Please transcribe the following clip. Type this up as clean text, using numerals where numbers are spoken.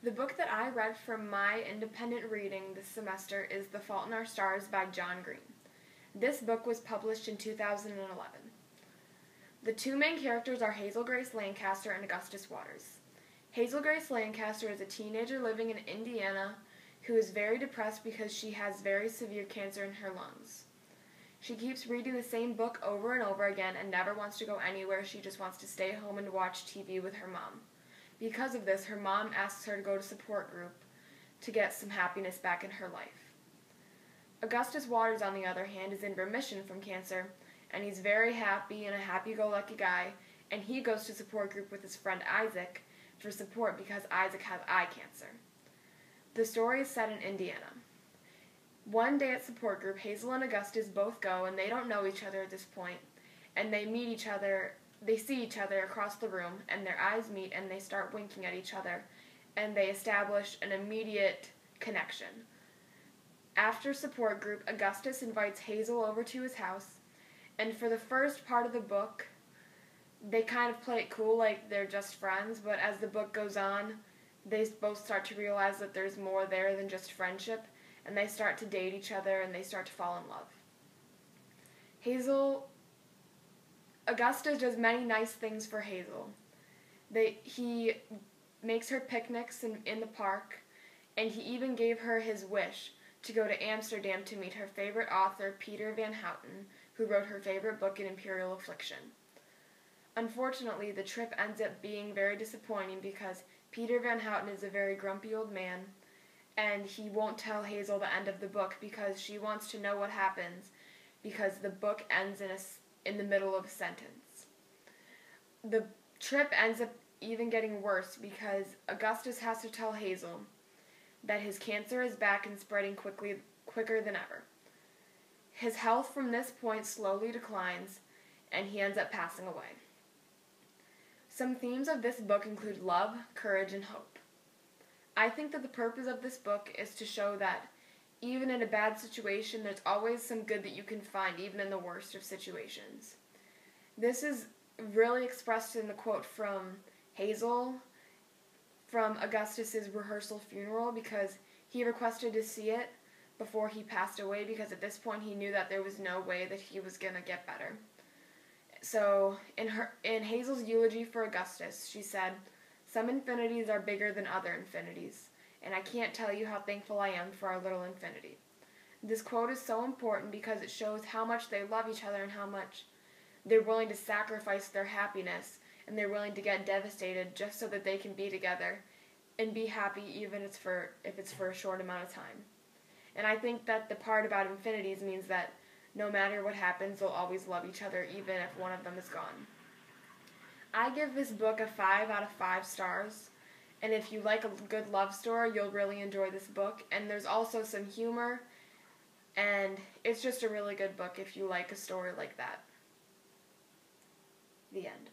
The book that I read from my independent reading this semester is The Fault in Our Stars by John Green. This book was published in 2011. The two main characters are Hazel Grace Lancaster and Augustus Waters. Hazel Grace Lancaster is a teenager living in Indiana who is very depressed because she has very severe cancer in her lungs. She keeps reading the same book over and over again and never wants to go anywhere. She just wants to stay home and watch TV with her mom. Because of this, her mom asks her to go to support group to get some happiness back in her life. Augustus Waters, on the other hand, is in remission from cancer, and he's very happy and a happy-go-lucky guy, and he goes to support group with his friend Isaac for support because Isaac has eye cancer. The story is set in Indiana. One day at support group, Hazel and Augustus both go, and they don't know each other at this point, and they see each other across the room, and their eyes meet, and they start winking at each other, and they establish an immediate connection. After support group, Augustus invites Hazel over to his house, and for the first part of the book, they kind of play it cool like they're just friends, but as the book goes on, they both start to realize that there's more there than just friendship, and they start to date each other, and they start to fall in love. Augustus does many nice things for Hazel. He makes her picnics in the park, and he even gave her his wish to go to Amsterdam to meet her favorite author, Peter Van Houten, who wrote her favorite book, An Imperial Affliction. Unfortunately, the trip ends up being very disappointing because Peter Van Houten is a very grumpy old man, and he won't tell Hazel the end of the book because she wants to know what happens because the book ends in the middle of a sentence. The trip ends up even getting worse because Augustus has to tell Hazel that his cancer is back and spreading quicker than ever. His health from this point slowly declines, and he ends up passing away. Some themes of this book include love, courage, and hope. I think that the purpose of this book is to show that even in a bad situation, there's always some good that you can find, even in the worst of situations. This is really expressed in the quote from Hazel from Augustus's rehearsal funeral because he requested to see it before he passed away because at this point he knew that there was no way that he was going to get better. So in Hazel's eulogy for Augustus, she said, "Some infinities are bigger than other infinities, and I can't tell you how thankful I am for our little infinity." This quote is so important because it shows how much they love each other and how much they're willing to sacrifice their happiness and they're willing to get devastated just so that they can be together and be happy even if it's for a short amount of time. And I think that the part about infinities means that no matter what happens, they'll always love each other even if one of them is gone. I give this book a 5 out of 5 stars. And if you like a good love story, you'll really enjoy this book. And there's also some humor, and it's just a really good book if you like a story like that. The end.